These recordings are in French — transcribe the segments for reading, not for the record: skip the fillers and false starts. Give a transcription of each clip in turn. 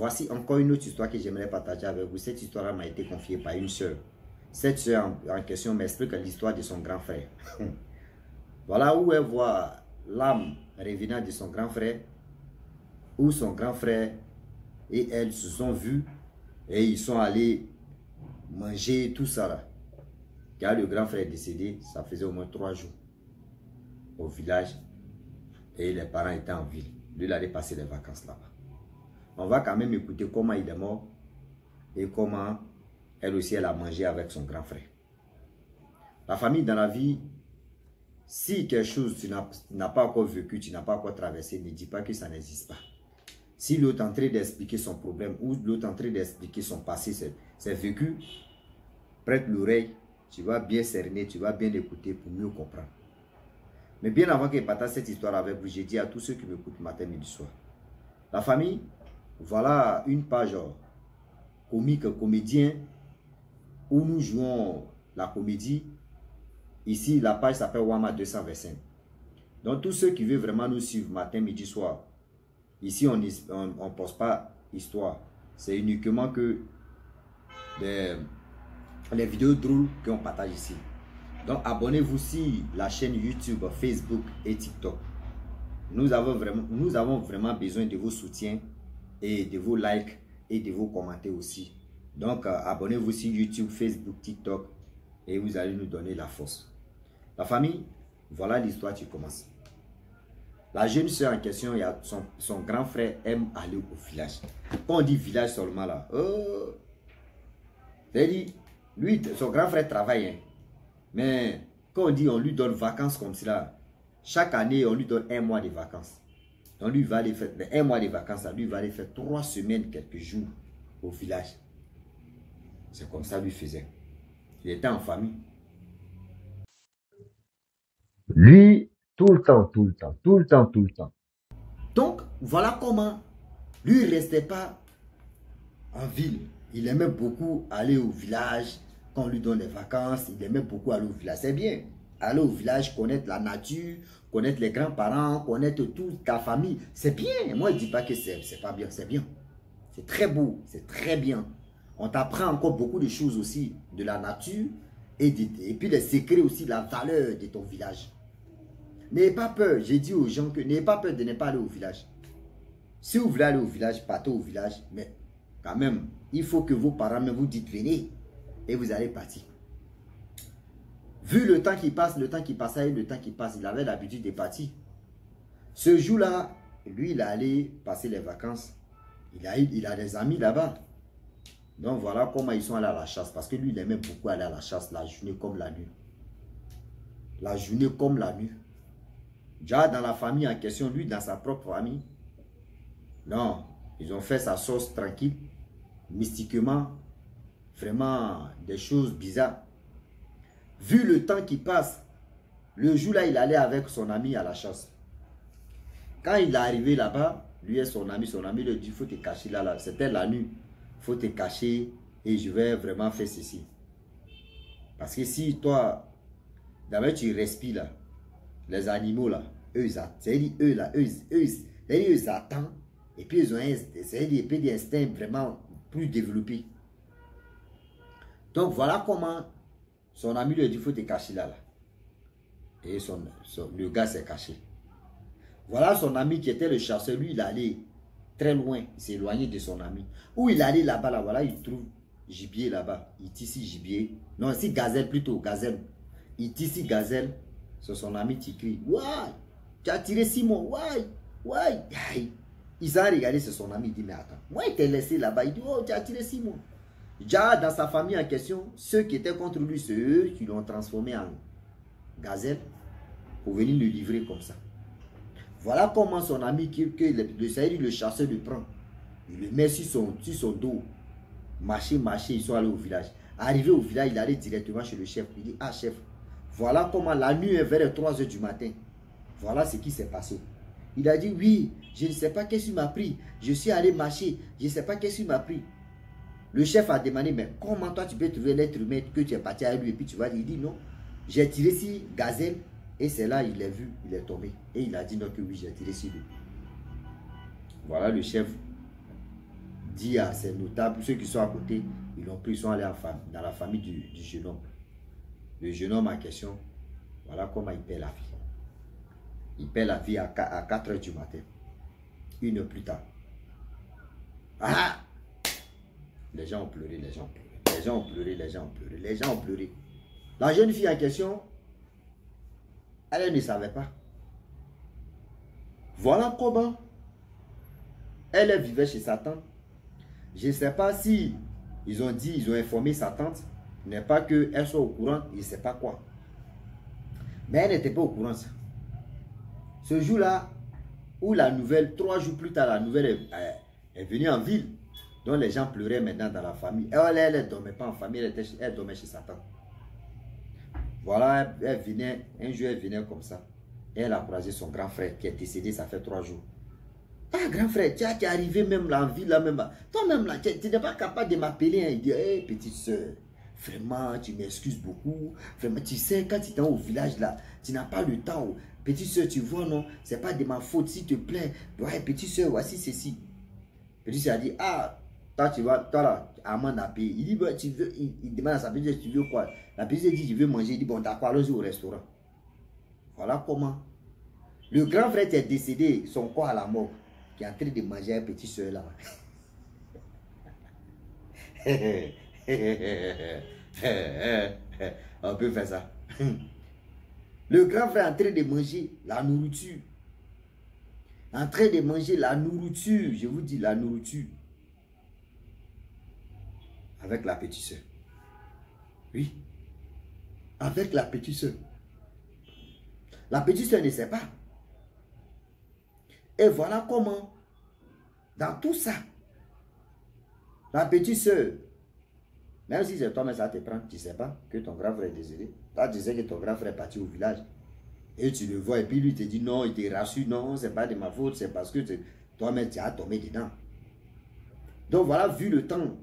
voici encore une autre histoire que j'aimerais partager avec vous. Cette histoire m'a été confiée par une soeur. Cette soeur en question m'explique l'histoire de son grand frère. Voilà où elle voit l'âme revenant de son grand frère, où son grand frère et elle se sont vus et ils sont allés manger tout ça là. Car le grand frère est décédé, ça faisait au moins 3 jours au village et les parents étaient en ville. Lui, il allait passer les vacances là-bas. On va quand même écouter comment il est mort et comment elle aussi elle a mangé avec son grand frère. La famille dans la vie, si quelque chose tu n'as pas encore vécu, tu n'as pas encore traversé, ne dis pas que ça n'existe pas. Si l'autre est en train d'expliquer son problème ou l'autre est en train d'expliquer son passé, c'est vécu, prête l'oreille, tu vas bien cerner, tu vas bien écouter pour mieux comprendre. Mais bien avant que je partage cette histoire avec vous, j'ai dit à tous ceux qui m'écoutent matin, midi, soir. La famille, voilà une page comique, comédien, où nous jouons la comédie. Ici, la page s'appelle Wama 225. Donc, tous ceux qui veulent vraiment nous suivre matin, midi, soir, ici, on ne poste pas histoire. C'est uniquement que les vidéos drôles qu'on partage ici. Donc, abonnez-vous sur la chaîne YouTube, Facebook et TikTok. Nous avons vraiment besoin de vos soutiens et de vos likes et de vos commentaires aussi. Donc, abonnez-vous sur YouTube, Facebook, TikTok et vous allez nous donner la force. La famille, voilà l'histoire qui commence. La jeune soeur en question, son grand frère aime aller au village. Quand on dit village seulement là, c'est-à-dire, lui, son grand frère travaille. Hein. Mais quand on dit on lui donne vacances comme cela, chaque année on lui donne 1 mois de vacances. Donc lui va aller faire 1 mois de vacances, lui va aller faire 3 semaines, quelques jours au village. C'est comme ça lui faisait. Il était en famille. Lui, tout le temps. Donc, voilà comment lui, il ne restait pas en ville. Il aimait beaucoup aller au village. Quand on lui donne des vacances, il aimait beaucoup aller au village. C'est bien. Aller au village, connaître la nature, connaître les grands-parents, connaître toute ta famille. C'est bien. Moi, je ne dis pas que c'est pas bien. C'est bien. C'est très beau. C'est très bien. On t'apprend encore beaucoup de choses aussi de la nature et puis les secrets aussi de la valeur de ton village. N'ayez pas peur. J'ai dit aux gens que n'ayez pas peur de ne pas aller au village. Si vous voulez aller au village, partez au village. Mais quand même, il faut que vos parents me vous dites venez et vous allez partir. Vu le temps qui passe, le temps qui passe, il avait l'habitude de partir. Ce jour-là, lui, il est allé passer les vacances. Il a des amis là-bas. Donc voilà comment ils sont allés à la chasse. Parce que lui, il aimait beaucoup aller à la chasse la journée comme la nuit. La journée comme la nuit. Déjà dans la famille en question, lui, dans sa propre famille, non, ils ont fait sa sauce tranquille, mystiquement, vraiment des choses bizarres. Vu le temps qui passe, le jour-là, il allait avec son ami à la chasse. Quand il est arrivé là-bas, lui et son ami lui dit, il faut te cacher là. C'était la nuit, il faut te cacher et je vais vraiment faire ceci. Parce que si toi, d'abord tu respires là, les animaux là, eux, ils attendent. Et puis ils ont des instincts vraiment plus développés. Donc voilà comment son ami lui a dit, il faut te cacher là. Et le gars s'est caché. Voilà son ami qui était le chasseur. Lui, il allait très loin. Il s'est éloigné de son ami. Où il allait là-bas, voilà, il trouve gibier là-bas. Il tisse gibier. Non, c'est gazelle plutôt, gazelle. Il tisse gazelle. C'est son ami qui crie. Ouais, tu as tiré Simon. Ouais. Il s'est regardé, c'est son ami. Il dit, mais attends, moi, il t'a laissé là-bas. Il dit, oh, tu as tiré Simon. Déjà, dans sa famille en question, ceux qui étaient contre lui, c'est eux qui l'ont transformé en gazelle pour venir le livrer comme ça. Voilà comment son ami, le chasseur le prend. Il le met sur son dos. Marcher, ils sont allés au village. Arrivé au village, il allait directement chez le chef. Il dit, ah chef, voilà comment la nuit est vers les 3 h du matin. Voilà ce qui s'est passé. Il a dit, oui, je ne sais pas qu'est-ce qui m'a pris. Je suis allé marcher, je ne sais pas qu'est-ce qui m'a pris. Le chef a demandé, mais comment toi tu peux trouver l'être humain que tu es parti avec lui et puis tu vas dire, il dit non, j'ai tiré sur gazelle et c'est là il l'a vu, il est tombé. Et il a dit non que oui, j'ai tiré sur lui. Voilà le chef dit à ses notables, ceux qui sont à côté, ils l'ont pris, ils sont allés dans la famille du jeune homme. Le jeune homme en question, voilà comment il perd la vie. Il perd la vie à 4 h du matin. 1 heure plus tard. Ah! Les gens ont pleuré, les gens ont pleuré. Les gens ont pleuré, les gens ont pleuré. Les gens ont pleuré. La jeune fille en question, elle ne savait pas. Voilà comment elle vivait chez sa tante. Je ne sais pas si ils ont dit, ils ont informé sa tante. N'est pas qu'elle soit au courant, il ne sait pas quoi. Mais elle n'était pas au courant. Ce jour-là, où la nouvelle, 3 jours plus tard, la nouvelle est venue en ville. Donc les gens pleuraient maintenant dans la famille. Elle ne dormait pas en famille, elle dormait chez sa tante. Voilà, elle venait, un jour elle venait comme ça. Et elle a croisé son grand frère qui est décédé, ça fait 3 jours. Ah, grand frère, tu es arrivé même là en ville, là même. Toi-même là, tu n'es pas capable de m'appeler. Hein. Il dit, hé, petite soeur, vraiment, tu m'excuses beaucoup. Vraiment, tu sais, quand tu es au village là, tu n'as pas le temps. Petite soeur, tu vois, non, c'est pas de ma faute, s'il te plaît. Ouais, petite soeur, voici ceci. Petite soeur a dit, ah, toi, tu vois, toi là, Amand a payé. Il dit, bah, tu veux, il demande à sa petite soeur, tu veux quoi? La petite soeur dit, je veux manger. Il dit, bon, d'accord, allons-y au restaurant. Voilà comment. Le grand frère est décédé, son corps à la mort, qui est en train de manger un petit soeur là. On peut faire ça. Le grand frère est en train de manger la nourriture. En train de manger la nourriture. Je vous dis la nourriture. Avec la petite soeur. Oui. Avec la petite soeur. La petite soeur ne sait pas. Et voilà comment, dans tout ça, la petite soeur, même si c'est toi, mais ça te prend, tu ne sais pas que ton grand frère est décédé. Toi, tu sais que ton grand frère est parti au village. Et tu le vois, et puis lui te dit non, il te rassure, non, c'est pas de ma faute, c'est parce que toi-même tu as tombé dedans. Donc voilà, vu le temps,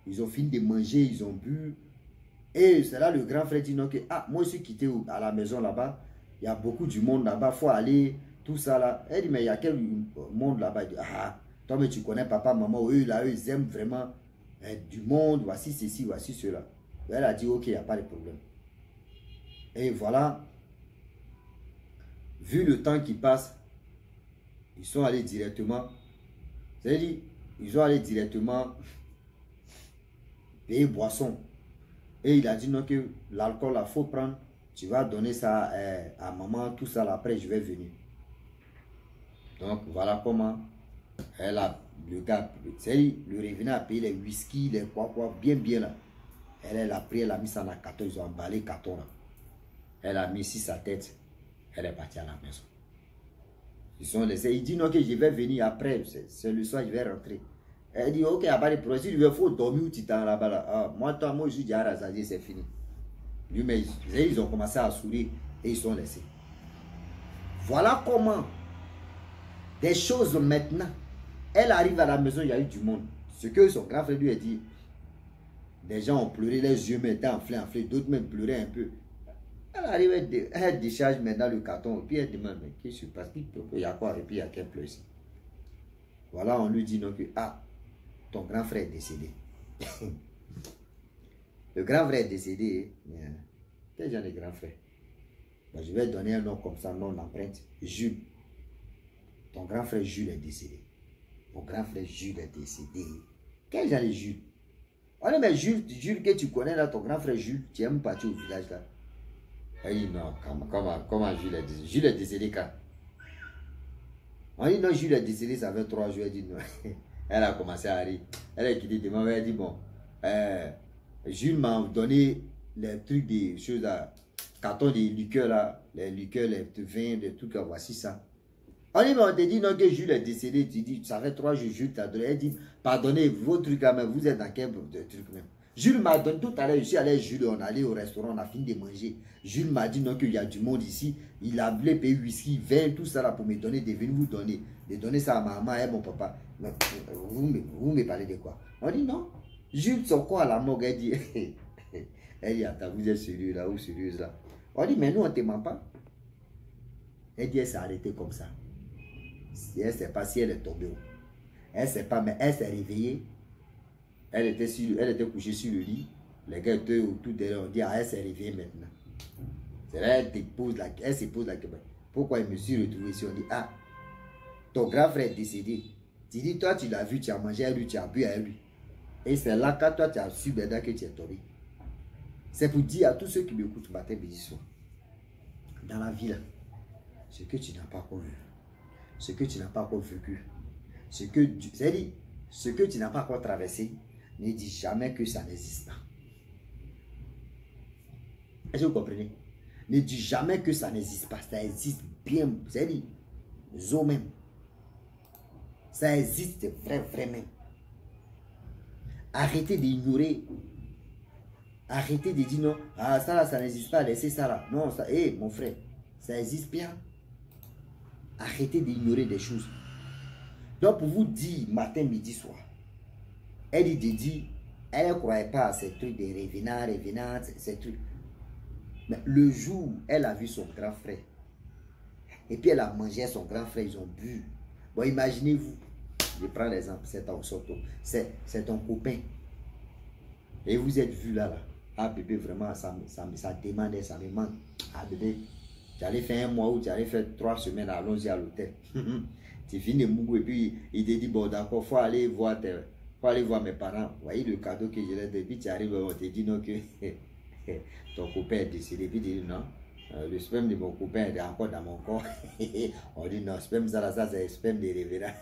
ils ont fini de manger, ils ont bu. Et c'est là le grand frère dit non, que ah, moi je suis quitté à la maison là-bas, il y a beaucoup du monde là-bas, il faut aller, tout ça là. Elle dit, mais il y a quel monde là-bas? Il dit, ah, toi mais tu connais papa, maman, eux là, eux ils aiment vraiment du monde, voici ceci, voici cela. Elle a dit, ok, il n'y a pas de problème. Et voilà, vu le temps qui passe, ils sont allés directement, c'est-à-dire, ils sont allés directement payer boisson. Et il a dit non, que l'alcool, il faut prendre, tu vas donner ça à maman, tout ça, là, après je vais venir. Donc voilà comment elle a, le gars, c'est-à-dire, le revenant a payé les whisky, les quoi, bien là. Elle a pris, elle a mis ça dans le carton, ils ont emballé le carton là. Elle a mis ici sa tête, elle est partie à la maison. Ils sont laissés, il dit non, que je vais venir après, c'est le soir, je vais rentrer. Elle dit, ok, il n'y a pas de problème, si il faut dormir où tu t'en là-bas là. Ah, moi, je suis déjà rasé, c'est fini. Lui, mais ils ont commencé à sourire et ils sont laissés. Voilà comment des choses maintenant. Elle arrive à la maison, il y a eu du monde. Ce que son grand frère lui a dit, des gens ont pleuré, les yeux étaient enflés, d'autres même pleuraient un peu. Elle arrive, elle décharge maintenant le carton, et puis elle demande, mais qu'est-ce qui se passe? Il y a quoi? Et puis il y a qu'un pleure ici. Voilà, on lui dit non que, ah, ton grand frère est décédé. Le grand frère est décédé. Quel genre de grand frère? Ben, je vais donner un nom comme ça, nom d'empreinte. Jules. Ton grand frère Jules est décédé. Mon grand frère Jules est décédé. Quel genre de Jules? On dit, mais Jules que tu connais là, ton grand frère Jules, tu aimes partir au village là. Il dit non, comment Jules est décédé? Jules est décédé quand? On dit non, Jules est décédé, ça fait 3 jours. Elle dit non. Elle a commencé à rire. Elle a quitté demain, elle a dit bon, Jules m'a donné les trucs des choses là, carton de liqueurs là, les liqueurs, les vins, les trucs là, voici ça. On dit, mais on te dit non que Jules est décédé, tu dis, ça fait 3 jours, Jules t'a donné. Elle dit, pardonnez, vos trucs là, mais vous êtes dans quel truc même? Jules m'a donné, tout à l'heure, je suis allé Jules, on est allé au restaurant, on a fini de manger. Jules m'a dit non qu'il y a du monde ici, il a voulu payer whisky, vin, tout ça là pour me donner, de venir vous donner. De donner ça à ma maman et mon papa. Mais, vous me parlez de quoi? On dit non. Jules, son quoi à la morgue, elle dit, elle dit, attends, vous êtes sérieux là ou sérieuse là? On dit, mais nous, on ne te ment pas. Elle dit, elle s'est arrêtée comme ça. Elle ne sait pas si elle est tombée où. Elle sait pas, mais elle s'est réveillée. Elle était couchée sur le lit. Les gars étaient autour d'elle. On dit, ah, elle s'est réveillée maintenant. C'est là elle se pose la question. Pourquoi il me suis retrouvé ici? On dit, ah, ton grand frère est décédé. Tu dis, toi, tu l'as vu, tu as mangé à lui, tu as bu à lui. Et c'est là, quand toi, tu as su maintenant que tu es tombé. C'est pour dire à tous ceux qui m'écoutent matin, midi, soir. Dans la vie, là, ce que tu n'as pas encore vu, ce que tu n'as pas encore vécu, ce que tu n'as pas encore traversé, ne dis jamais que ça n'existe pas. Est-ce que vous comprenez? Ne dis jamais que ça n'existe pas. Ça existe bien. C'est-à-dire, zo même. Ça existe vraiment. Arrêtez d'ignorer. Arrêtez de dire non. Ah, ça là, ça n'existe pas. Laissez ça là. Non, ça, hé, mon frère, ça existe bien. Arrêtez d'ignorer des choses. Donc, pour vous dire, matin, midi, soir, elle dit, elle ne croyait pas à ces trucs de revenants, ces trucs. Mais le jour où elle a vu son grand frère, et puis elle a mangé son grand frère, ils ont bu. Bon, imaginez-vous, je prends l'exemple, c'est ton copain. Et vous êtes vu là. Ah bébé, vraiment, ça demande, ça me manque. Ah bébé, j'allais faire un mois ou j'allais faire 3 semaines, allons-y à l'hôtel. Tu finis Mougou et puis il te dit, bon d'accord, faut aller voir mes parents. Vous voyez le cadeau que je leur ai donné, puis tu arrives, on te dit non que ton copain est décédé. Puis tu dis non, le sperme de mon copain est encore dans mon corps. On dit non, sperme ça c'est le sperme des révérends.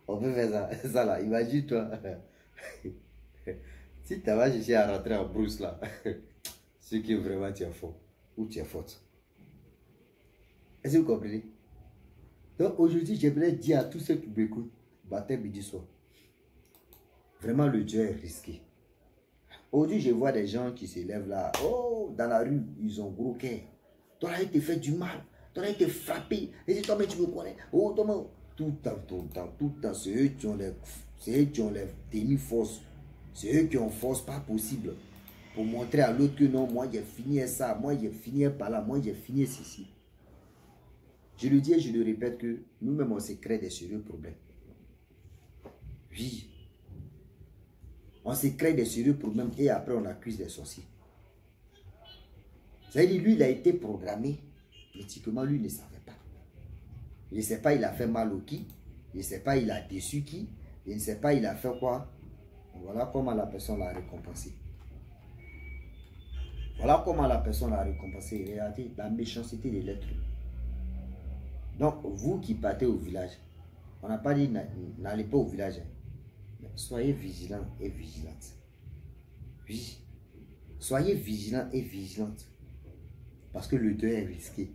On peut faire ça là, imagine-toi. Si tu vas chercher à rentrer en brousse là, c'est que vraiment tu es fort ou tu es forte. Est-ce que vous comprenez? Donc aujourd'hui, j'aimerais dire à tous ceux qui m'écoutent, matin, midi, soir, vraiment le Dieu est risqué. Aujourd'hui, je vois des gens qui se lèvent là, oh, dans la rue, ils ont gros cœur. Toi là, il te fait du mal, toi là, il te frappé. Et dis, toi, mais tu me connais. Oh, toi, tout le temps, c'est eux qui ont les tenus force. C'est eux qui ont force pas possible. Pour montrer à l'autre que non, moi j'ai fini ça, moi j'ai fini par là, moi j'ai fini ceci. Je le dis et je le répète que nous-mêmes on se crée des sérieux problèmes. Oui. On se crée des sérieux problèmes et après on accuse des sorciers. C'est-à-dire lui il a été programmé, éthiquement lui il ne savait pas. Il ne sait pas il a fait mal au qui, il ne sait pas il a déçu qui, il ne sait pas il a fait quoi. Voilà comment la personne l'a récompensé. Voilà comment la personne l'a récompensé. Regardez la méchanceté de l'être humain. Donc, vous qui partez au village, on n'a pas dit n'allez pas au village. Mais soyez vigilants et vigilantes. Oui. Soyez vigilants et vigilantes. Parce que le deuil est risqué.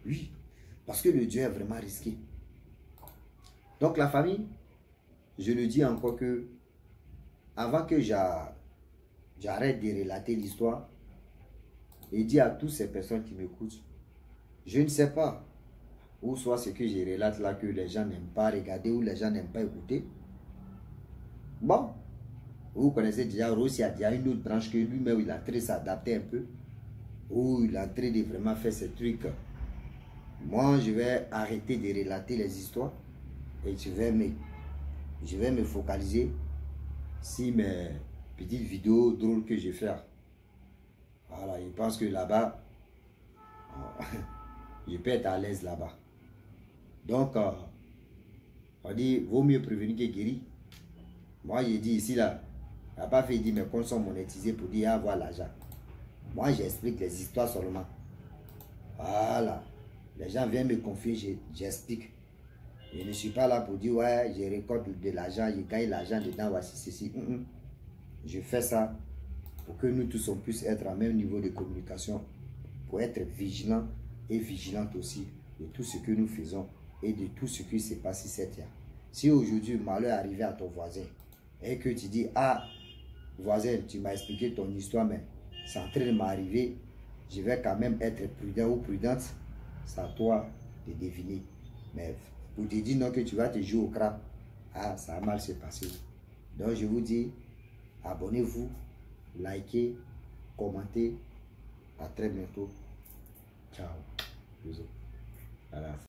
Oui. Parce que le deuil est vraiment risqué. Donc, la famille, je le dis encore que, avant que j'arrête de relater l'histoire, et dis à toutes ces personnes qui m'écoutent, je ne sais pas, ou soit ce que je relate là que les gens n'aiment pas regarder ou les gens n'aiment pas écouter. Bon, vous connaissez déjà Rossi a déjà une autre branche que lui-même il a très s'adapter un peu, ou il a en train de vraiment faire ces trucs. Moi, je vais arrêter de relater les histoires et je vais me focaliser sur mes petites vidéos drôles que je fais. Voilà, je pense que là-bas, je peux être à l'aise là-bas. Donc, on dit, vaut mieux prévenir que guérir. Moi, j'ai dit ici, là, il n'a pas fait dire mes comptes sont monétisés pour dire avoir l'argent. Moi, j'explique les histoires seulement. Voilà. Les gens viennent me confier, j'explique. Je ne suis pas là pour dire, ouais, je récolte de l'argent, je gagne l'argent dedans, voici ceci. Je fais ça pour que nous tous on puisse être à même niveau de communication, pour être vigilants et vigilantes aussi de tout ce que nous faisons et de tout ce qui s'est passé cette année. Si aujourd'hui malheur est arrivé à ton voisin et que tu dis, ah, voisin, tu m'as expliqué ton histoire, mais c'est en train de m'arriver, je vais quand même être prudent ou prudente, c'est à toi de deviner. Mais pour te dire non que tu vas te jouer au crabe, ah, ça a mal se passer. Donc je vous dis, abonnez-vous, likez, commentez. À très bientôt. Ciao. Bisous. Voilà.